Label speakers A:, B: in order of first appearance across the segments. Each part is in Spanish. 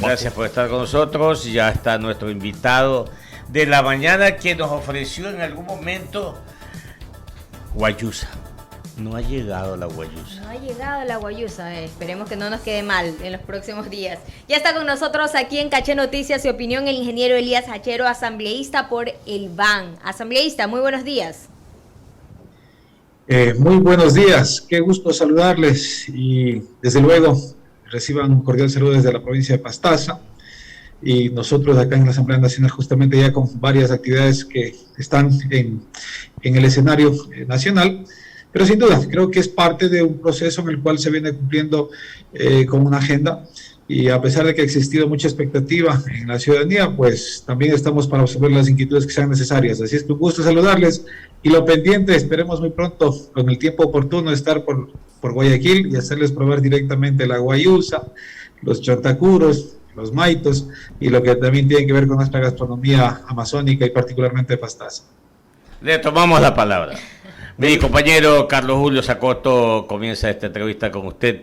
A: Gracias por estar con nosotros. Ya está nuestro invitado de la mañana que nos ofreció en algún momento guayusa. No ha llegado la guayusa.
B: No ha llegado la guayusa. Esperemos que no nos quede mal en los próximos días. Ya está con nosotros aquí en Caché Noticias y Opinión el ingeniero Elías Hachero, asambleísta por el BAN. Asambleísta, muy buenos días.
C: Muy buenos días, qué gusto saludarles y desde luego reciban un cordial saludo desde la provincia de Pastaza y nosotros acá en la Asamblea Nacional justamente ya con varias actividades que están en el escenario nacional, pero sin duda creo que es parte de un proceso en el cual se viene cumpliendo con una agenda y a pesar de que ha existido mucha expectativa en la ciudadanía, pues también estamos para resolver las inquietudes que sean necesarias. Así es que un gusto saludarles y lo pendiente, esperemos muy pronto, con el tiempo oportuno, estar por Guayaquil y hacerles probar directamente la guayusa, los chontacuros, los maitos y lo que también tiene que ver con nuestra gastronomía amazónica y particularmente de Pastaza.
A: Le tomamos la palabra. Mi compañero Carlos Julio Sacoto comienza esta entrevista con usted,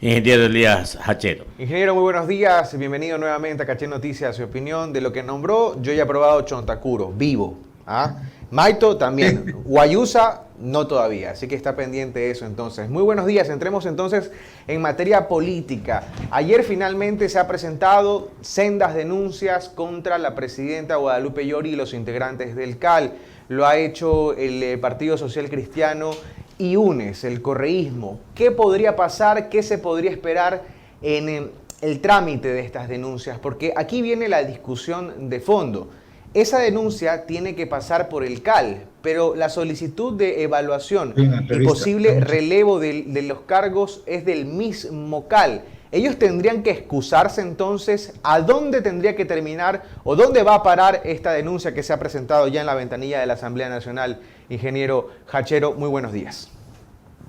A: ingeniero Elías Hachero.
D: Ingeniero, muy buenos días, bienvenido nuevamente a Caché Noticias y Opinión. De lo que nombró, yo ya he probado chontacuro, vivo. Maito también, guayusa no todavía, así que está pendiente eso entonces. Muy buenos días, entremos entonces en materia política. Ayer finalmente se ha presentado sendas denuncias contra la presidenta Guadalupe Llori y los integrantes del CAL. Lo ha hecho el Partido Social Cristiano y UNES, el correísmo. ¿Qué podría pasar? ¿Qué se podría esperar en el trámite de estas denuncias? Porque aquí viene la discusión de fondo. Esa denuncia tiene que pasar por el CAL, pero la solicitud de evaluación y posible relevo de los cargos es del mismo CAL. Ellos tendrían que excusarse entonces. ¿A dónde tendría que terminar o dónde va a parar esta denuncia que se ha presentado ya en la ventanilla de la Asamblea Nacional? Ingeniero Hachero, muy buenos días.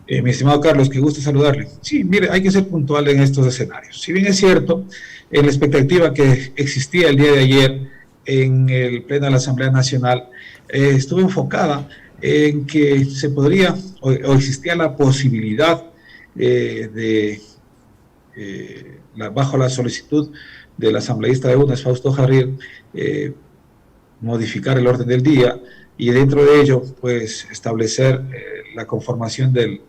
C: Mi estimado Carlos, qué gusto saludarle. Sí, mire, hay que ser puntual en estos escenarios. Si bien es cierto, en la expectativa que existía el día de ayer en el pleno de la Asamblea Nacional, estuvo enfocada en que se podría o existía la posibilidad bajo la solicitud del asambleísta de UNES, Fausto Jarrín, modificar el orden del día y dentro de ello pues establecer la conformación de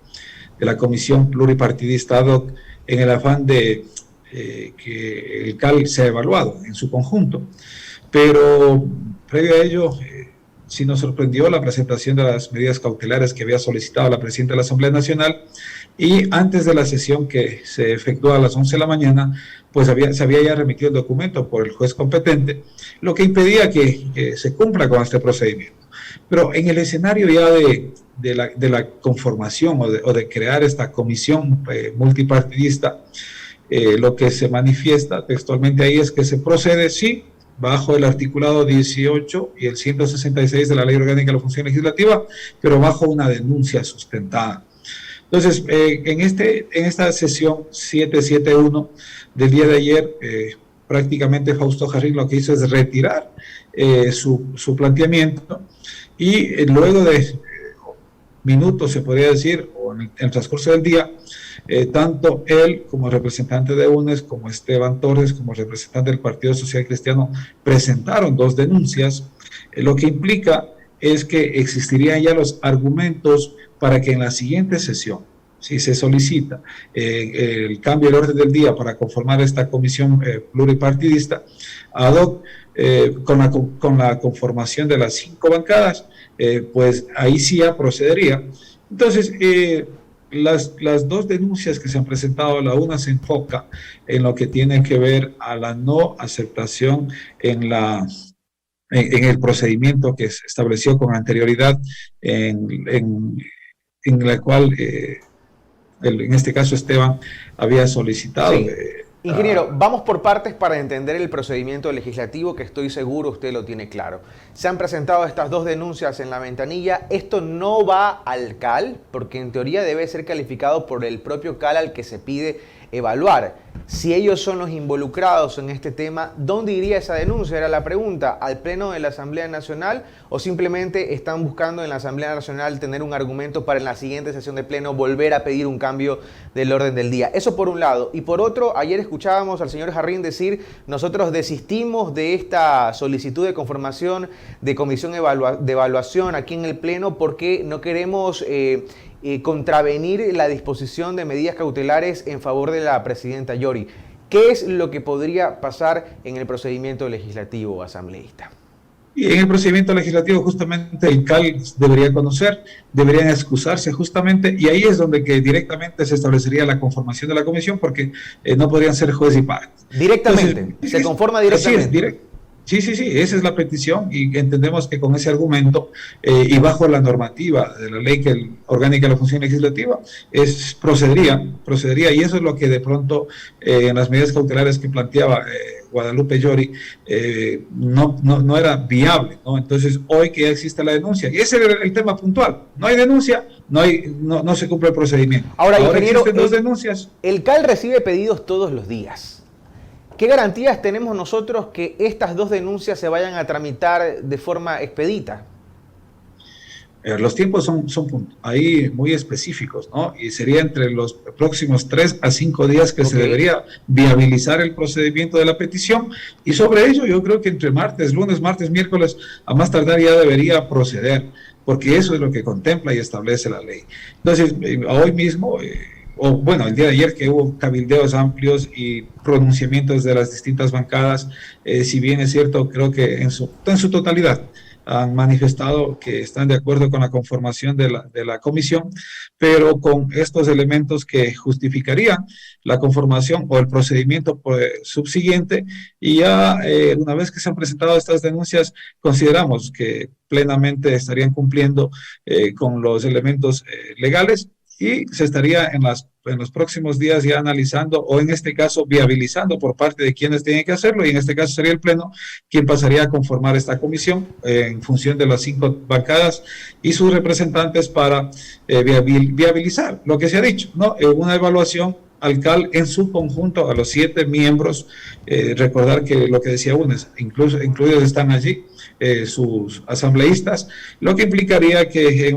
C: la comisión pluripartidista ad hoc en el afán de que el CAL sea evaluado en su conjunto. Pero previo a ello sí nos sorprendió la presentación de las medidas cautelares que había solicitado la presidenta de la Asamblea Nacional y antes de la sesión que se efectuó a las 11 de la mañana, pues se había ya remitido el documento por el juez competente, lo que impedía que se cumpla con este procedimiento. Pero en el escenario ya de la conformación o de crear esta comisión multipartidista, lo que se manifiesta textualmente ahí es que se procede, sí, bajo el articulado 18 y el 166 de la Ley Orgánica de la Función Legislativa, pero bajo una denuncia sustentada. Entonces, en esta sesión 771 del día de ayer, prácticamente Fausto Jarrín lo que hizo es retirar su planteamiento y luego de minutos, se podría decir, o en el transcurso del día, tanto él como representante de UNES, como Esteban Torres, como representante del Partido Social Cristiano, presentaron dos denuncias, lo que implica es que existirían ya los argumentos para que en la siguiente sesión, si se solicita el cambio del orden del día para conformar esta comisión pluripartidista, ad hoc, con la conformación de las 5 bancadas, pues ahí sí ya procedería. Entonces, las dos denuncias que se han presentado, la una se enfoca en lo que tiene que ver a la no aceptación en el procedimiento que se estableció con anterioridad, en la cual, en este caso, Esteban había solicitado.
D: Sí. Ingeniero, vamos por partes para entender el procedimiento legislativo, que estoy seguro usted lo tiene claro. Se han presentado estas dos denuncias en la ventanilla. Esto no va al CAL, porque en teoría debe ser calificado por el propio CAL al que se pide evaluar. Si ellos son los involucrados en este tema, ¿dónde iría esa denuncia? Era la pregunta, ¿al Pleno de la Asamblea Nacional o simplemente están buscando en la Asamblea Nacional tener un argumento para en la siguiente sesión de Pleno volver a pedir un cambio del orden del día? Eso por un lado. Y por otro, ayer escuchábamos al señor Jarrín decir, nosotros desistimos de esta solicitud de conformación de comisión de evaluación aquí en el Pleno porque no queremos contravenir la disposición de medidas cautelares en favor de la presidenta Yori. ¿Qué es lo que podría pasar en el procedimiento legislativo asambleísta?
C: Y en el procedimiento legislativo justamente el CAL debería conocer, deberían excusarse justamente, y ahí es donde que directamente se establecería la conformación de la comisión, porque no podrían ser juez y parte.
D: Directamente, entonces, se conforma directamente.
C: Así es, Sí, esa es la petición y entendemos que con ese argumento y bajo la normativa de la ley orgánica de la función legislativa procedería y eso es lo que de pronto en las medidas cautelares que planteaba Guadalupe Llori no era viable, ¿no? Entonces hoy que ya existe la denuncia y ese era el tema puntual, no hay denuncia, no se cumple el procedimiento.
D: Ahora ingeniero,
C: existen dos denuncias.
D: El CAL recibe pedidos todos los días. ¿Qué garantías tenemos nosotros que estas dos denuncias se vayan a tramitar de forma expedita?
C: Los tiempos son ahí muy específicos, ¿no? Y sería entre los próximos 3 a 5 días que se debería viabilizar el procedimiento de la petición y sobre ello yo creo que entre lunes, martes, miércoles, a más tardar ya debería proceder, porque eso es lo que contempla y establece la ley. Entonces, hoy mismo... el día de ayer que hubo cabildeos amplios y pronunciamientos de las distintas bancadas, si bien es cierto, creo que en su totalidad han manifestado que están de acuerdo con la conformación de la comisión, pero con estos elementos que justificarían la conformación o el procedimiento subsiguiente, y ya una vez que se han presentado estas denuncias, consideramos que plenamente estarían cumpliendo con los elementos legales, y se estaría en los próximos días ya analizando o en este caso viabilizando por parte de quienes tienen que hacerlo, y en este caso sería el Pleno quien pasaría a conformar esta comisión en función de las 5 bancadas y sus representantes para viabilizar lo que se ha dicho, ¿no? Una evaluación al CAL en su conjunto a los 7 miembros, recordar que lo que decía UNES, incluidos están allí sus asambleístas, lo que implicaría que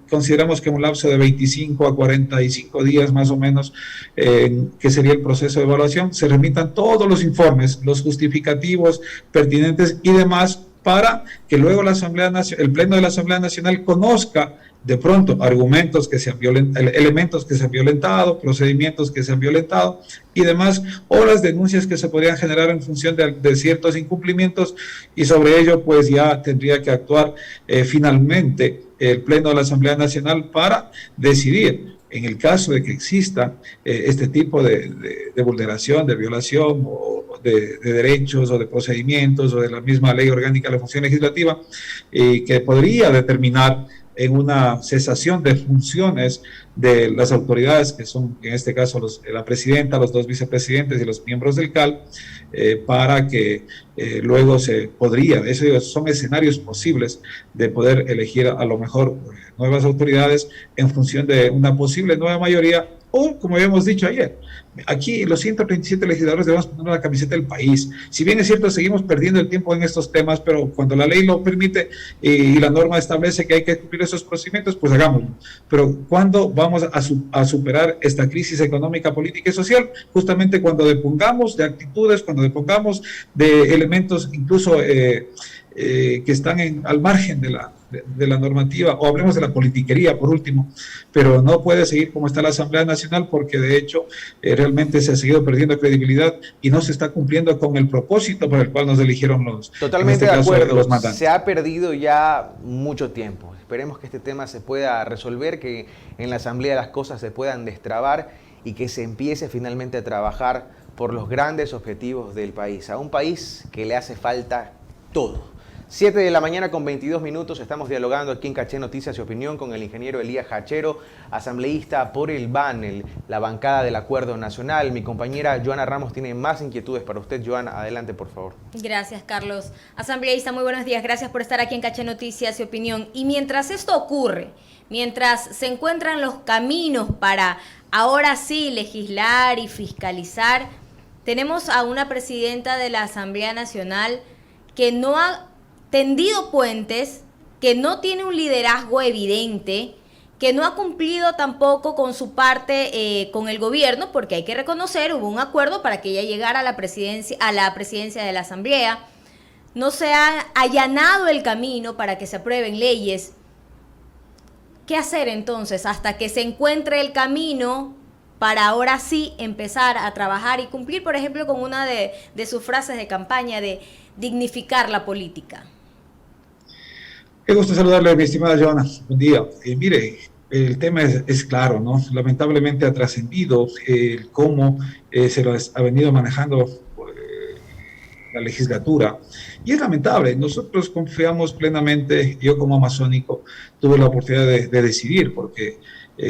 C: consideramos que en un lapso de 25 a 45 días más o menos, que sería el proceso de evaluación, se remitan todos los informes, los justificativos pertinentes y demás, para que luego el Pleno de la Asamblea Nacional conozca de pronto argumentos que se han elementos que se han violentado, procedimientos que se han violentado y demás, o las denuncias que se podrían generar en función de ciertos incumplimientos, y sobre ello pues ya tendría que actuar finalmente el Pleno de la Asamblea Nacional para decidir en el caso de que exista este tipo de vulneración, de violación o de derechos o de procedimientos o de la misma ley orgánica de la función legislativa, que podría determinar en una cesación de funciones de las autoridades, que son en este caso la presidenta, los 2 vicepresidentes y los miembros del CAL, para que luego esos son escenarios posibles de poder elegir a lo mejor nuevas autoridades en función de una posible nueva mayoría, o como habíamos dicho ayer, aquí los 137 legisladores debemos poner la camiseta del país. Si bien es cierto, seguimos perdiendo el tiempo en estos temas, pero cuando la ley lo permite y la norma establece que hay que cumplir esos procedimientos, pues hagámoslo. Pero ¿cuándo vamos a superar esta crisis económica, política y social? Justamente cuando depongamos de actitudes, cuando depongamos de elementos incluso que están al margen de la normativa, o hablemos de la politiquería por último, pero no puede seguir como está la Asamblea Nacional, porque de hecho realmente se ha seguido perdiendo credibilidad y no se está cumpliendo con el propósito por el cual nos eligieron
D: Totalmente de acuerdo, los mandantes. Se ha perdido ya mucho tiempo. Esperemos que este tema se pueda resolver, que en la Asamblea las cosas se puedan destrabar y que se empiece finalmente a trabajar por los grandes objetivos del país, a un país que le hace falta todo. 7 de la mañana con 22 minutos, estamos dialogando aquí en Caché Noticias y Opinión con el ingeniero Elías Hachero, asambleísta por el BAN, la bancada del Acuerdo Nacional. Mi compañera Joana Ramos tiene más inquietudes para usted. Joana, adelante por favor.
B: Gracias, Carlos. Asambleísta, muy buenos días, gracias por estar aquí en Caché Noticias y Opinión. Y mientras esto ocurre, mientras se encuentran los caminos para ahora sí legislar y fiscalizar, tenemos a una presidenta de la Asamblea Nacional que no ha tendido puentes, que no tiene un liderazgo evidente, que no ha cumplido tampoco con su parte con el gobierno, porque hay que reconocer, hubo un acuerdo para que ella llegara a la presidencia de la Asamblea. No se ha allanado el camino para que se aprueben leyes. ¿Qué hacer entonces hasta que se encuentre el camino para ahora sí empezar a trabajar y cumplir, por ejemplo, con una de sus frases de campaña de dignificar la política?
C: Qué gusto saludarle, mi estimada Joana. Buen día. Mire, el tema es claro, ¿no? Lamentablemente ha trascendido cómo se lo ha venido manejando la legislatura. Y es lamentable. Nosotros confiamos plenamente, yo como amazónico tuve la oportunidad de decidir, porque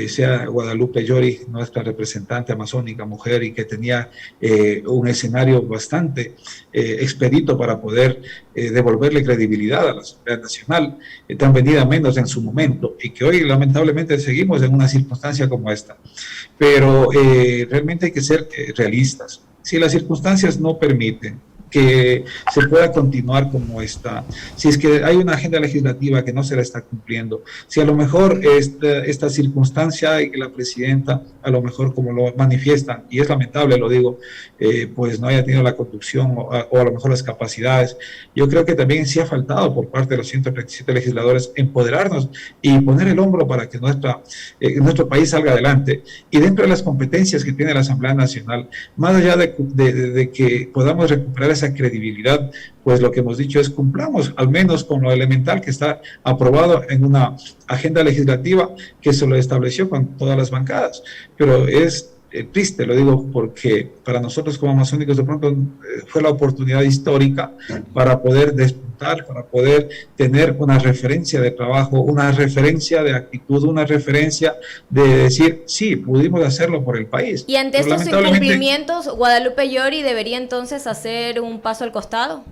C: sea Guadalupe Llori, nuestra representante amazónica, mujer, y que tenía un escenario bastante expedito para poder devolverle credibilidad a la Asamblea Nacional, tan venida menos en su momento, y que hoy lamentablemente seguimos en una circunstancia como esta. Pero realmente hay que ser realistas. Si las circunstancias no permiten que se pueda continuar como está, si es que hay una agenda legislativa que no se la está cumpliendo, si a lo mejor esta circunstancia y que la presidenta, a lo mejor como lo manifiestan, y es lamentable, lo digo, pues no haya tenido la conducción o a lo mejor las capacidades, yo creo que también sí ha faltado por parte de los 137 legisladores empoderarnos y poner el hombro para que nuestro país salga adelante. Y dentro de las competencias que tiene la Asamblea Nacional, más allá de que podamos recuperar esa credibilidad, pues lo que hemos dicho es cumplamos al menos con lo elemental que está aprobado en una agenda legislativa que se lo estableció con todas las bancadas. Pero es triste, lo digo porque para nosotros como amazónicos de pronto fue la oportunidad histórica para poder despuntar, para poder tener una referencia de trabajo, una referencia de actitud, una referencia de decir, sí, pudimos hacerlo por el país.
B: Y ante estos incumplimientos, Guadalupe Llori debería entonces hacer un paso al costado.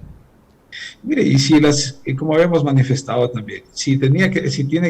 C: Mire, y como habíamos manifestado también, si tiene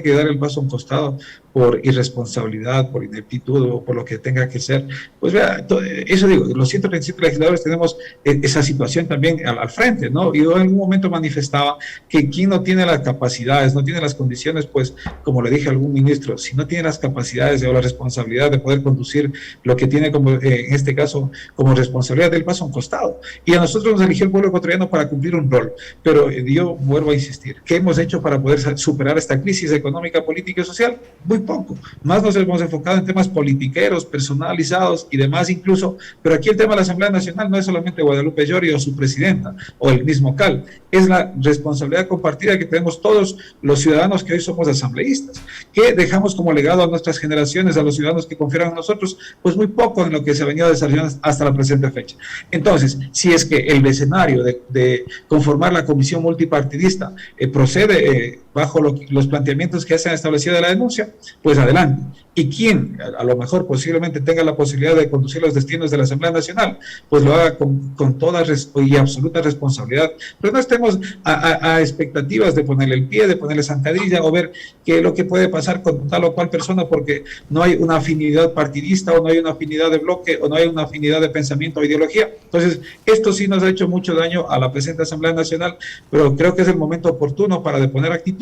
C: que dar el paso a un costado por irresponsabilidad, por ineptitud o por lo que tenga que ser, pues vea, eso digo, los 137 legisladores tenemos esa situación también al frente, ¿no? Y yo en algún momento manifestaba que quien no tiene las capacidades, no tiene las condiciones, pues, como le dije a algún ministro, si no tiene las capacidades o la responsabilidad de poder conducir lo que tiene como, en este caso, como responsabilidad del paso a un costado. Y a nosotros nos eligió el pueblo ecuatoriano para cumplir un rol. Pero yo vuelvo a insistir, ¿qué hemos hecho para poder superar esta crisis económica, política y social? Muy poco. Más nos hemos enfocado en temas politiqueros, personalizados y demás incluso, pero aquí el tema de la Asamblea Nacional no es solamente Guadalupe Llori o su presidenta o el mismo CAL, es la responsabilidad compartida que tenemos todos los ciudadanos que hoy somos asambleístas, que dejamos como legado a nuestras generaciones, a los ciudadanos que confiaron en nosotros, pues muy poco en lo que se ha venido desarrollando hasta la presente fecha. Entonces, si es que el escenario de conformar la comisión multipartidista procede bajo los planteamientos que se han establecido de la denuncia, pues adelante. Y quien a lo mejor posiblemente tenga la posibilidad de conducir los destinos de la Asamblea Nacional, pues lo haga con toda y absoluta responsabilidad. Pero no estemos a expectativas de ponerle el pie, de ponerle zancadilla o ver qué es lo que puede pasar con tal o cual persona porque no hay una afinidad partidista o no hay una afinidad de bloque o no hay una afinidad de pensamiento o ideología. Entonces, esto sí nos ha hecho mucho daño a la presente Asamblea Nacional, pero creo que es el momento oportuno para deponer actitudes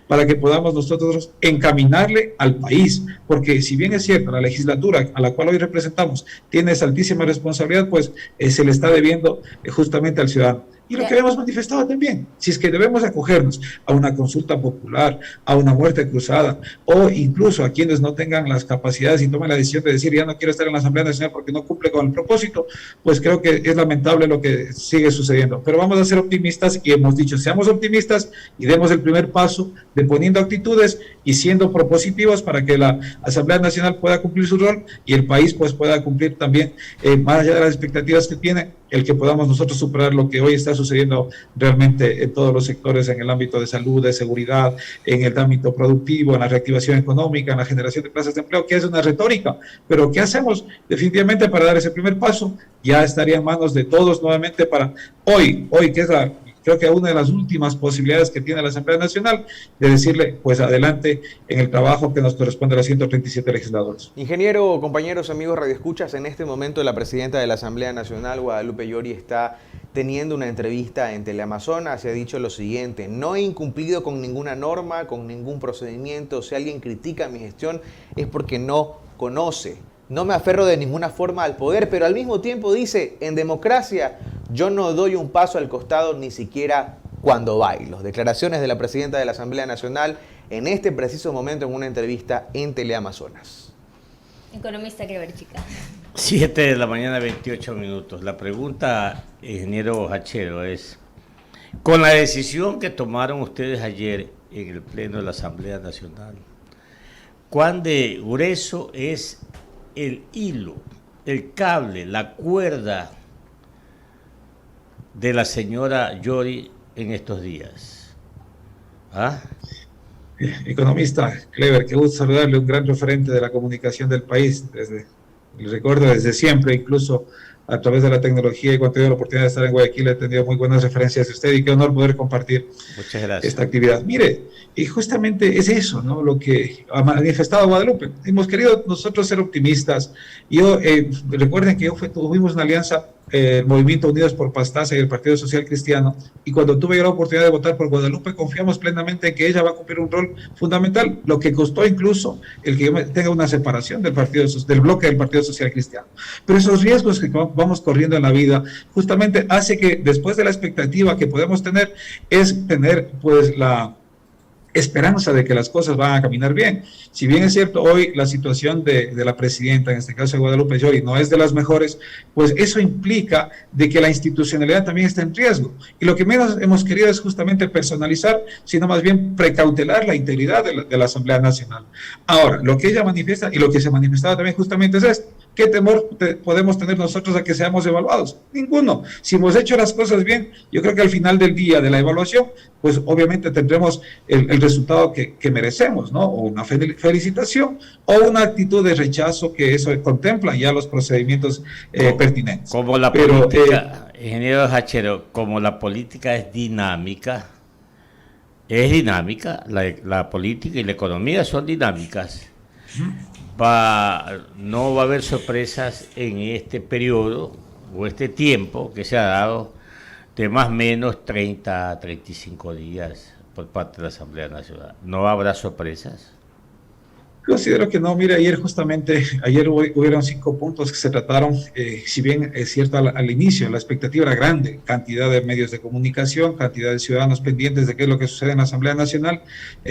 C: para que podamos nosotros encaminarle al país, porque si bien es cierto, la legislatura a la cual hoy representamos tiene esa altísima responsabilidad, pues se le está debiendo justamente al ciudadano. Y lo que hemos manifestado también, si es que debemos acogernos a una consulta popular, a una muerte cruzada, o incluso a quienes no tengan las capacidades y tomen la decisión de decir ya no quiero estar en la Asamblea Nacional porque no cumple con el propósito, pues creo que es lamentable lo que sigue sucediendo. Pero vamos a ser optimistas y hemos dicho, seamos optimistas y demos el primer paso de poniendo actitudes y siendo propositivos para que la Asamblea Nacional pueda cumplir su rol y el país pues pueda cumplir también, más allá de las expectativas que tiene, el que podamos nosotros superar lo que hoy está sucediendo realmente en todos los sectores, en el ámbito de salud, de seguridad, en el ámbito productivo, en la reactivación económica, en la generación de plazas de empleo, que es una retórica, pero ¿qué hacemos definitivamente para dar ese primer paso? Ya estaría en manos de todos nuevamente para hoy que es creo que una de las últimas posibilidades que tiene la Asamblea Nacional de decirle, pues adelante en el trabajo que nos corresponde a los 137 legisladores.
D: Ingeniero, compañeros, amigos radioescuchas, en este momento la presidenta de la Asamblea Nacional, Guadalupe Llori, está teniendo una entrevista en Teleamazonas y ha dicho lo siguiente: no he incumplido con ninguna norma, con ningún procedimiento. Si alguien critica mi gestión es porque no conoce. No me aferro de ninguna forma al poder, pero al mismo tiempo dice, en democracia yo no doy un paso al costado ni siquiera cuando bailo. Declaraciones de la presidenta de la Asamblea Nacional en este preciso momento en una entrevista en Teleamazonas.
B: Economista Clever Chica.
A: 7 de la mañana, 28 minutos. La pregunta, ingeniero Hachero, es, con la decisión que tomaron ustedes ayer en el Pleno de la Asamblea Nacional, ¿cuán de grueso es el hilo, el cable, la cuerda de la señora Llori en estos días? ¿Ah?
C: Economista Clever, qué gusto saludarle, un gran referente de la comunicación del país, recuerdo desde siempre, incluso a través de la tecnología, y cuando he tenido la oportunidad de estar en Guayaquil he tenido muy buenas referencias de usted y qué honor poder compartir esta actividad. Mire, y justamente es eso, ¿no?, lo que ha manifestado Guadalupe. Hemos querido nosotros ser optimistas. Recuerden que tuvimos una alianza, el Movimiento Unidos por Pastaza y el Partido Social Cristiano, y cuando tuve la oportunidad de votar por Guadalupe, confiamos plenamente en que ella va a cumplir un rol fundamental, lo que costó incluso el que tenga una separación del bloque del Partido Social Cristiano. Pero esos riesgos que vamos corriendo en la vida justamente hace que después de la expectativa que podemos tener es tener pues la esperanza de que las cosas van a caminar bien. Si bien es cierto, hoy la situación de la presidenta, en este caso de Guadalupe Llori, no es de las mejores, pues eso implica de que la institucionalidad también está en riesgo. Y lo que menos hemos querido es justamente personalizar, sino más bien precautelar la integridad de la Asamblea Nacional. Ahora, lo que ella manifiesta y lo que se manifestaba también justamente es esto. ¿Qué temor podemos tener nosotros a que seamos evaluados? Ninguno. Si hemos hecho las cosas bien, yo creo que al final del día de la evaluación, pues obviamente tendremos el resultado que merecemos, ¿no? O una felicitación o una actitud de rechazo, que eso contemplan ya los procedimientos pertinentes.
A: Como la política, ingeniero Hachero, como la política es dinámica, la política y la economía son dinámicas. No va a haber sorpresas en este periodo o este tiempo que se ha dado de más o menos 30 a 35 días por parte de la Asamblea Nacional. ¿No habrá sorpresas?
C: Considero que no. Mire, ayer hubieron 5 puntos que se trataron. Si bien es cierto, al inicio la expectativa era grande, cantidad de medios de comunicación, cantidad de ciudadanos pendientes de qué es lo que sucede en la Asamblea Nacional,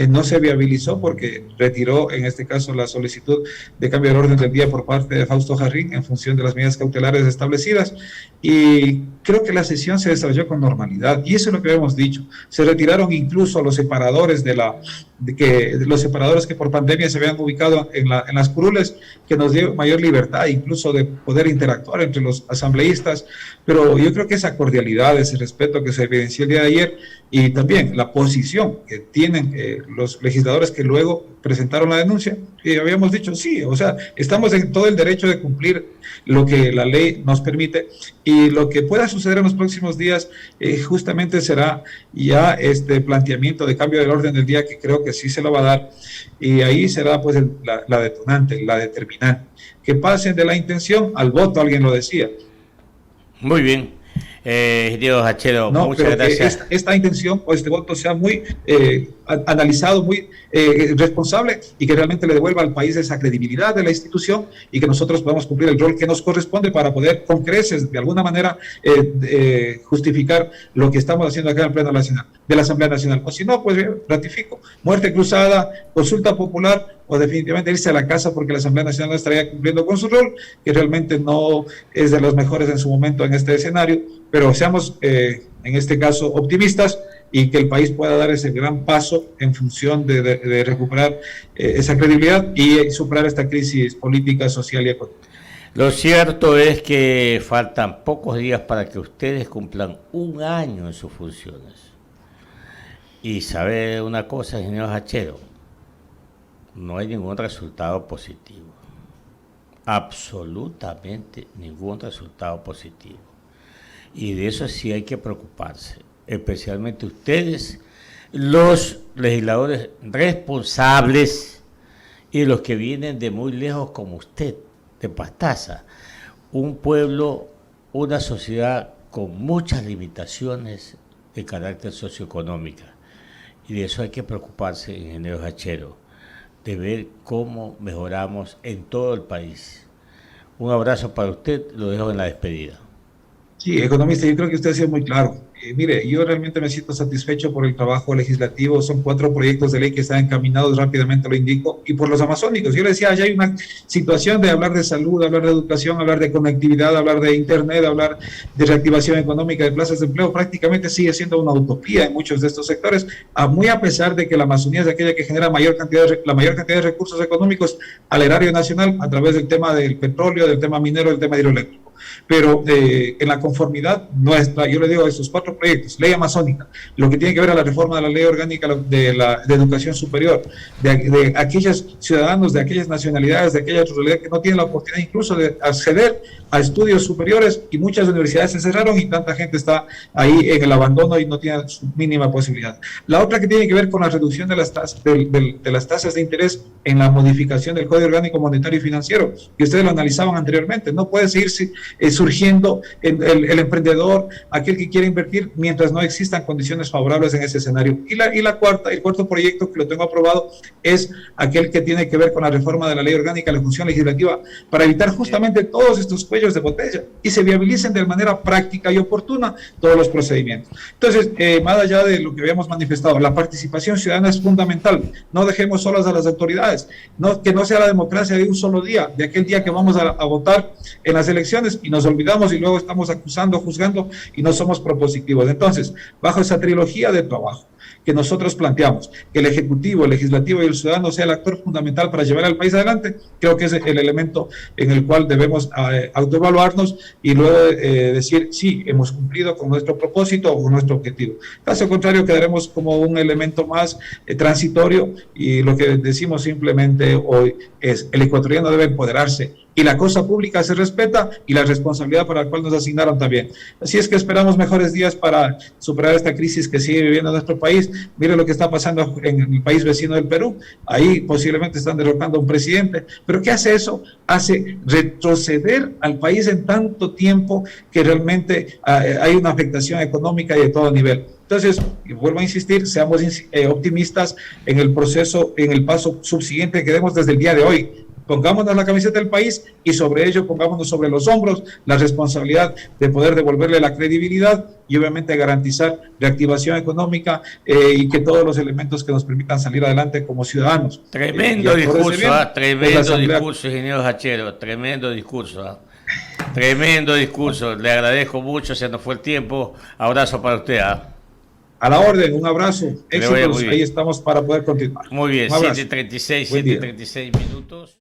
C: no se viabilizó porque retiró en este caso la solicitud de cambio del orden del día por parte de Fausto Jarrín en función de las medidas cautelares establecidas, y creo que la sesión se desarrolló con normalidad, y eso es lo que habíamos dicho. Se retiraron incluso los separadores los separadores que por pandemia se habían ubicado en las curules, que nos dio mayor libertad incluso de poder interactuar entre los asambleístas. Pero yo creo que esa cordialidad, ese respeto que se evidenció el día de ayer, y también la posición que tienen los legisladores que luego presentaron la denuncia, y habíamos dicho sí, o sea, estamos en todo el derecho de cumplir lo que la ley nos permite, y lo que pueda suceder en los próximos días justamente será ya este planteamiento de cambio del orden del día, que creo que sí se lo va a dar, y ahí será pues la detonante, la determinante, que pasen de la intención al voto, alguien lo decía.
A: Muy bien. Diego Hachero,
C: no,
A: muchas
C: pero
A: gracias.
C: Que esta intención o este voto sea muy analizado, muy responsable, y que realmente le devuelva al país esa credibilidad de la institución, y que nosotros podamos cumplir el rol que nos corresponde para poder con creces de alguna manera justificar lo que estamos haciendo acá en el Pleno Nacional, de la Asamblea Nacional. O si no, pues ratifico, muerte cruzada, consulta popular, o definitivamente irse a la casa, porque la Asamblea Nacional no estaría cumpliendo con su rol, que realmente no es de los mejores en su momento en este escenario. Pero seamos en este caso optimistas, y que el país pueda dar ese gran paso en función de recuperar esa credibilidad y superar esta crisis política, social y económica.
A: Lo cierto es que faltan pocos días para que ustedes cumplan 1 año en sus funciones. Y sabe una cosa, ingeniero Hachero, no hay ningún resultado positivo. Absolutamente ningún resultado positivo. Y de eso sí hay que preocuparse. especialmente ustedes, los legisladores responsables y los que vienen de muy lejos como usted, de Pastaza, un pueblo, una sociedad con muchas limitaciones de carácter socioeconómica. Y de eso hay que preocuparse, ingeniero Hachero, de ver cómo mejoramos en todo el país. Un abrazo para usted, lo dejo en la despedida.
C: Sí, economista, yo creo que usted ha sido muy claro. Mire, yo realmente me siento satisfecho por el trabajo legislativo. Son 4 proyectos de ley que están encaminados, rápidamente lo indico, y por los amazónicos. Yo le decía, ya hay una situación de hablar de salud, hablar de educación, hablar de conectividad, hablar de internet, hablar de reactivación económica, de plazas de empleo. Prácticamente sigue siendo una utopía en muchos de estos sectores, muy a pesar de que la Amazonía es aquella que genera la mayor cantidad de recursos económicos al erario nacional a través del tema del petróleo, del tema minero, del tema hidroeléctrico. Pero en la conformidad nuestra, yo le digo a esos 4 proyectos, ley amazónica, lo que tiene que ver a la reforma de la ley orgánica de educación superior, de aquellos ciudadanos, de aquellas nacionalidades, de aquellas ruralidades que no tienen la oportunidad incluso de acceder a estudios superiores, y muchas universidades se cerraron y tanta gente está ahí en el abandono y no tiene su mínima posibilidad. La otra que tiene que ver con la reducción de las tasas de interés en la modificación del Código Orgánico Monetario y Financiero, que ustedes lo analizaban anteriormente. No puede seguir surgiendo el emprendedor, aquel que quiere invertir, mientras no existan condiciones favorables en ese escenario. Y el cuarto proyecto que lo tengo aprobado es aquel que tiene que ver con la reforma de la ley orgánica, la función legislativa, para evitar justamente todos estos cuellos de botella y se viabilicen de manera práctica y oportuna todos los procedimientos. Entonces, más allá de lo que habíamos manifestado, la participación ciudadana es fundamental. No dejemos solas a las autoridades, que no sea la democracia de un solo día, de aquel día que vamos a votar en las elecciones y nos olvidamos y luego estamos acusando, juzgando y no somos propositivos. Entonces, bajo esa trilogía de trabajo que nosotros planteamos, que el Ejecutivo, el Legislativo y el ciudadano sea el actor fundamental para llevar al país adelante, creo que es el elemento en el cual debemos autoevaluarnos y luego decir, sí, hemos cumplido con nuestro propósito o con nuestro objetivo. Caso contrario, quedaremos como un elemento más transitorio, y lo que decimos simplemente hoy es, el ecuatoriano debe empoderarse y la cosa pública se respeta y la responsabilidad para la cual nos asignaron también. Así es que esperamos mejores días para superar esta crisis que sigue viviendo nuestro país. Mire lo que está pasando en el país vecino del Perú. Ahí posiblemente están derrocando a un presidente. ¿Pero qué hace eso? Hace retroceder al país en tanto tiempo que realmente hay una afectación económica y de todo nivel. Entonces, vuelvo a insistir, seamos optimistas en el proceso, en el paso subsiguiente que demos desde el día de hoy. Pongámonos la camiseta del país y sobre ello pongámonos sobre los hombros la responsabilidad de poder devolverle la credibilidad y obviamente garantizar reactivación económica y que todos los elementos que nos permitan salir adelante como ciudadanos.
A: Tremendo discurso, tremendo discurso, ingeniero Hachero, tremendo discurso. Tremendo discurso, le agradezco mucho, se nos fue el tiempo. Abrazo para usted.
C: A la orden, un abrazo, éxitos, ahí estamos para poder continuar.
A: Muy bien, 7:36 minutos.